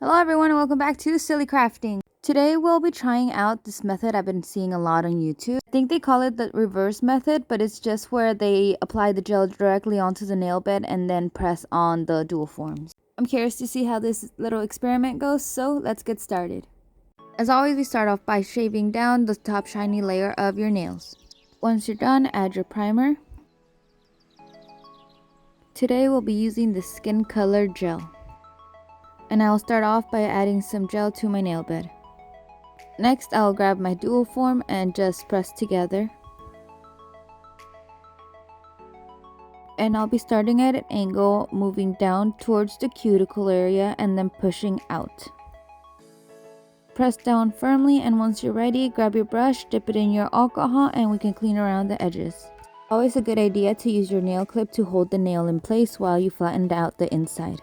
Hello everyone and welcome back to Silly Crafting. Today we'll be trying out this method I've been seeing a lot on YouTube. I think they call it the reverse method, but it's just where they apply the gel directly onto the nail bed and then press on the dual forms. I'm curious to see how this little experiment goes, so let's get started. As always, we start off by shaving down the top shiny layer of your nails. Once you're done, add your primer. Today we'll be using the skin color gel. And I'll start off by adding some gel to my nail bed. Next, I'll grab my dual form and just press together. And I'll be starting at an angle, moving down towards the cuticle area and then pushing out. Press down firmly, and once you're ready, grab your brush, dip it in your alcohol, and we can clean around the edges. Always a good idea to use your nail clip to hold the nail in place while you flatten out the inside.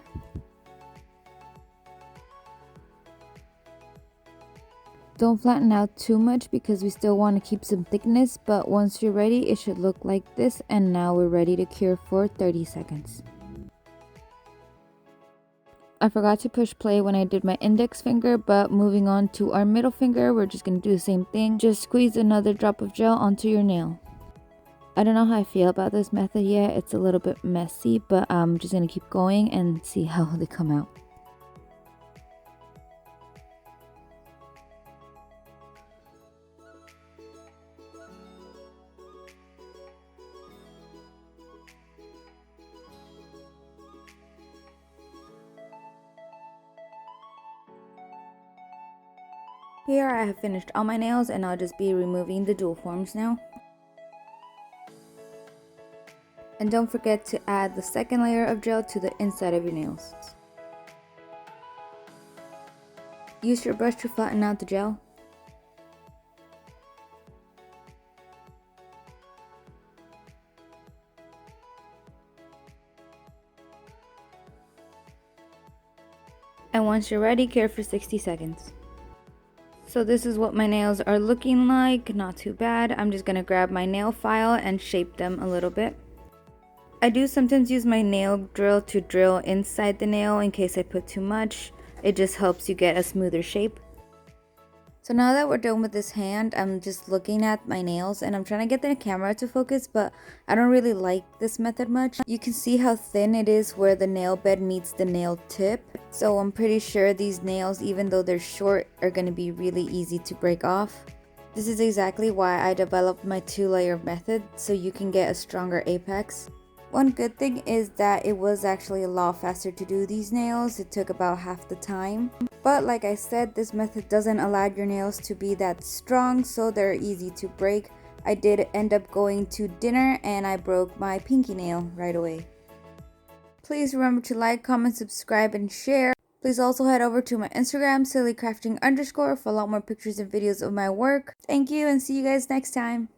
Don't flatten out too much because we still want to keep some thickness, but once you're ready, it should look like this, and now we're ready to cure for 30 seconds. I forgot to push play when I did my index finger, but moving on to our middle finger, we're just going to do the same thing. Just squeeze another drop of gel onto your nail. I don't know how I feel about this method yet. It's a little bit messy, but I'm just going to keep going and see how they come out. Here I have finished all my nails, and I'll just be removing the dual forms now. And don't forget to add the second layer of gel to the inside of your nails. Use your brush to flatten out the gel. And once you're ready, cure for 60 seconds. So this is what my nails are looking like, not too bad. I'm just gonna grab my nail file and shape them a little bit. I do sometimes use my nail drill to drill inside the nail in case I put too much. It just helps you get a smoother shape. So now that we're done with this hand, I'm just looking at my nails and I'm trying to get the camera to focus, but I don't really like this method much. You can see how thin it is where the nail bed meets the nail tip. So I'm pretty sure these nails, even though they're short, are going to be really easy to break off. This is exactly why I developed my 2-layer method, so you can get a stronger apex. One good thing is that it was actually a lot faster to do these nails. It took about half the time. But like I said, this method doesn't allow your nails to be that strong, so they're easy to break. I did end up going to dinner and I broke my pinky nail right away. Please remember to like, comment, subscribe, and share. Please also head over to my Instagram, sillycrafting_, for a lot more pictures and videos of my work. Thank you and see you guys next time.